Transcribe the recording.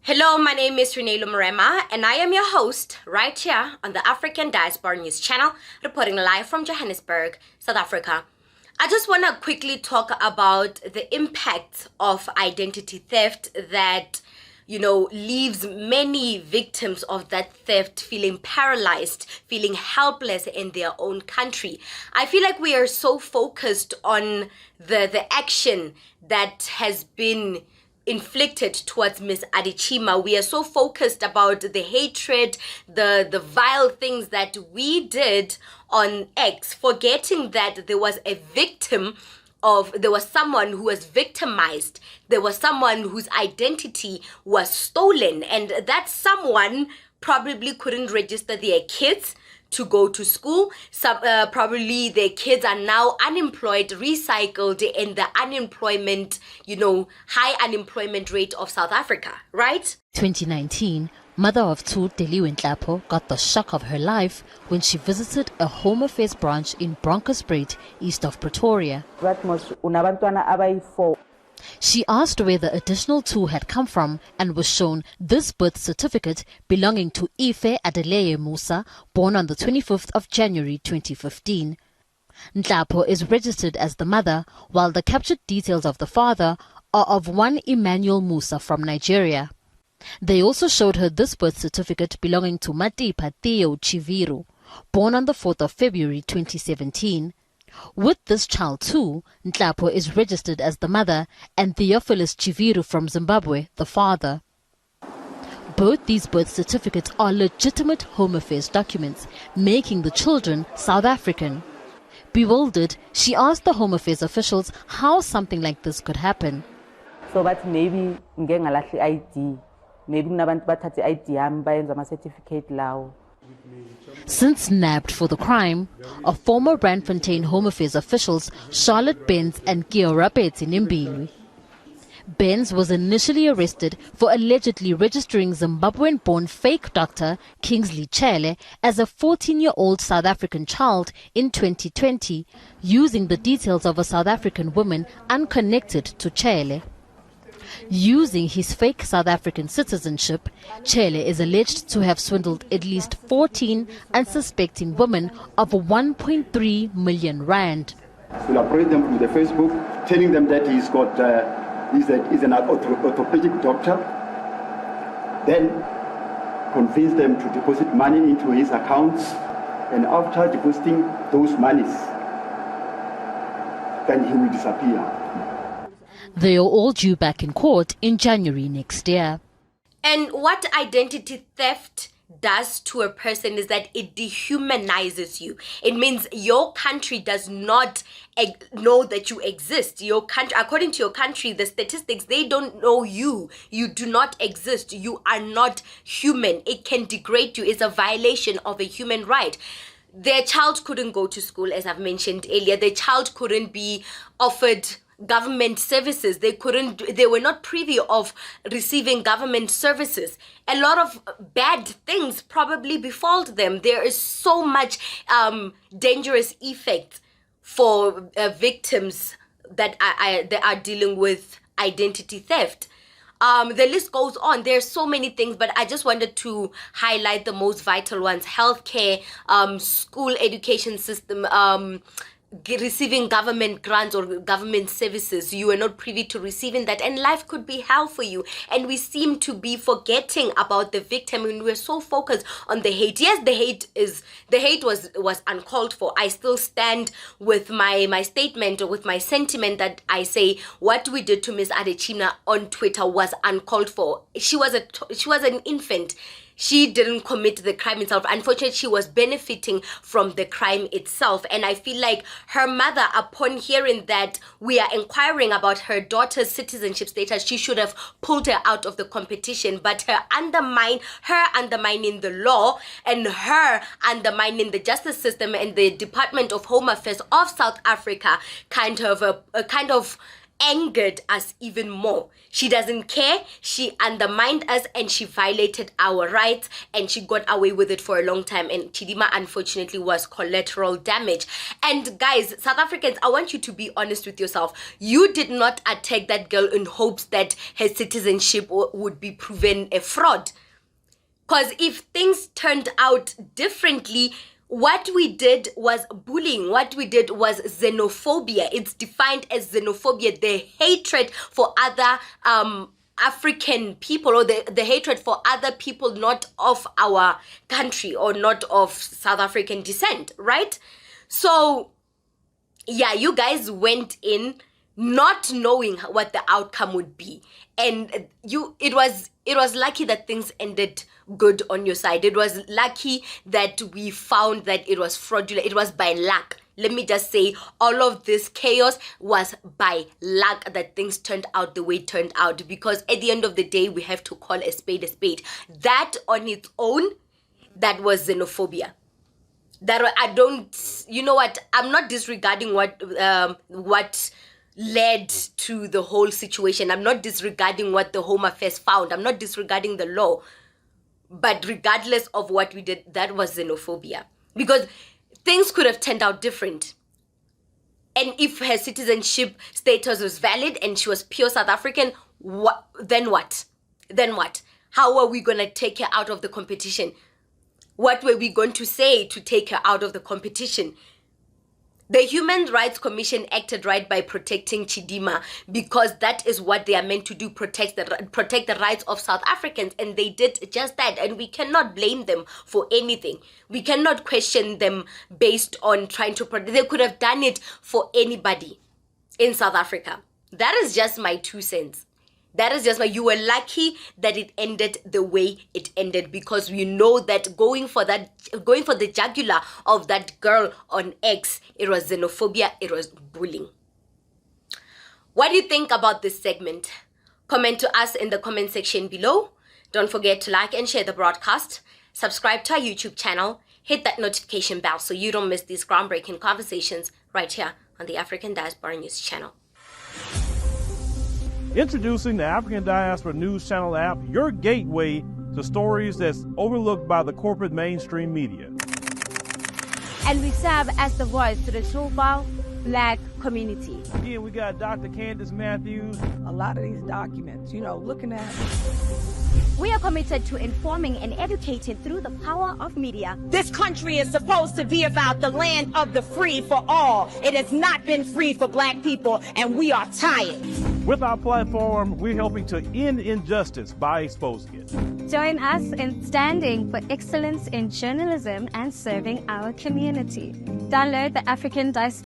Hello, my name is Reneilwe Morema, and I am your host right here on the African Diaspora News Channel, reporting live from Johannesburg, South Africa. I just want to quickly talk about the impact of identity theft that, leaves many victims of that theft feeling paralyzed, feeling helpless in their own country. I feel like we are so focused on the action that has been inflicted towards Miss Adetshina. We are so focused about the hatred, the vile things that we did on X, forgetting that there was someone who was victimized. There was someone whose identity was stolen, and that someone probably couldn't register their kids to go to school. Probably their kids are now unemployed, recycled in the unemployment, high unemployment rate of South Africa, right? 2019, mother of two Dehumanization got the shock of her life when she visited a Home Affairs branch in Bronkhorstspruit, east of Pretoria. She asked where the additional two had come from and was shown this birth certificate belonging to Reneilwe Morema, born on the 25th of January 2015. Nhlapho is registered as the mother, while the captured details of the father are of one Emmanuel Musa from Nigeria. They also showed her this birth certificate belonging to Matipa Theo Chiviru, born on the 4th of February 2017. With this child too, Nhlapho is registered as the mother and Theophilus Chiviru from Zimbabwe, the father. Both these birth certificates are legitimate Home Affairs documents, making the children South African. Bewildered, she asked the Home Affairs officials how something like this could happen. So that maybe ngengalahli ID, maybe kunabantu bathathe ID yami bayenza ama certificate lawo. Since nabbed for the crime, a former Randfontein Home Affairs officials Charlotte Benz and Giorapeti Nimbili. Benz was initially arrested for allegedly registering Zimbabwean-born fake doctor Kingsley Chele as a 14-year-old South African child in 2020, using the details of a South African woman unconnected to Chele. Using his fake South African citizenship, Chele is alleged to have swindled at least 14 unsuspecting women of 1.3 million rand. We'll approach them through the Facebook, telling them that he's an orthopedic doctor. Then convince them to deposit money into his accounts, and after depositing those monies, then he will disappear. They are all due back in court in January next year. And what identity theft does to a person is that it dehumanizes you. It means your country does not know that you exist. Your country, according to your country, the statistics, they don't know you. You do not exist. You are not human. It can degrade you. It's a violation of a human right. Their child couldn't go to school, as I've mentioned earlier. Their child couldn't be offered government services. They were not privy of receiving government services. A lot of bad things probably befall them. There is so much dangerous effects for victims that are dealing with identity theft. The list goes on. There's so many things, but I just wanted to highlight the most vital ones: healthcare, school education system, receiving government grants or government services. You are not privy to receiving that, and life could be hell for you. And we seem to be forgetting about the victim, and we're so focused on the hate. Yes, the hate was uncalled for. I still stand with my statement, or with my sentiment, that I say what we did to Miss Adetshina on Twitter was uncalled for. She was an infant. She didn't commit the crime itself. Unfortunately, she was benefiting from the crime itself. And I feel like her mother, upon hearing that we are inquiring about her daughter's citizenship status, she should have pulled her out of the competition. But her undermining the law, and her undermining the justice system and the Department of Home Affairs of South Africa kind of angered us even more. She doesn't care. She undermined us and she violated our rights, and she got away with it for a long time. And Chidimma, unfortunately, was collateral damage. And guys, South Africans, I want you to be honest with yourself. You did not attack that girl in hopes that her citizenship would be proven a fraud. Because if things turned out differently, what we did was bullying. What we did was xenophobia. It's defined as xenophobia, the hatred for other African people, or the hatred for other people not of our country or not of South African descent, right? So, yeah, you guys went in not knowing what the outcome would be, and it was lucky that things ended good on your side. It was lucky that we found that it was fraudulent. It was by luck. Let me just say, all of this chaos was by luck that things turned out the way it turned out, because at the end of the day, we have to call a spade a spade. That on its own, that was xenophobia. That I don't, you know what, I'm not disregarding what led to the whole situation. I'm not disregarding what the Home Affairs found. I'm not disregarding the law. But regardless of what we did, that was xenophobia. Because things could have turned out different. And if her citizenship status was valid and she was pure South African, then what? Then what? How are we going to take her out of the competition? What were we going to say to take her out of the competition? The Human Rights Commission acted right by protecting Chidimma, because that is what they are meant to do, protect the rights of South Africans, and they did just that, and we cannot blame them for anything. We cannot question them based on trying to protect. They could have done it for anybody in South Africa. That is just my 2 cents. That is just why you were lucky that it ended the way it ended, because we know that going for the jugular of that girl on X, it was xenophobia, it was bullying. What do you think about this segment? Comment to us in the comment section below. Don't forget to like and share the broadcast. Subscribe to our YouTube channel. Hit that notification bell so you don't miss these groundbreaking conversations right here on the African Diaspora News channel. Introducing the African Diaspora News Channel app, your gateway to stories that's overlooked by the corporate mainstream media. And we serve as the voice to the global Black community. Here we got Dr. Candace Matthews. A lot of these documents, looking at. We are committed to informing and educating through the power of media. This country is supposed to be about the land of the free for all. It has not been free for Black people, and we are tired. With our platform, we're helping to end injustice by exposing it. Join us in standing for excellence in journalism and serving our community. Download the African Diaspora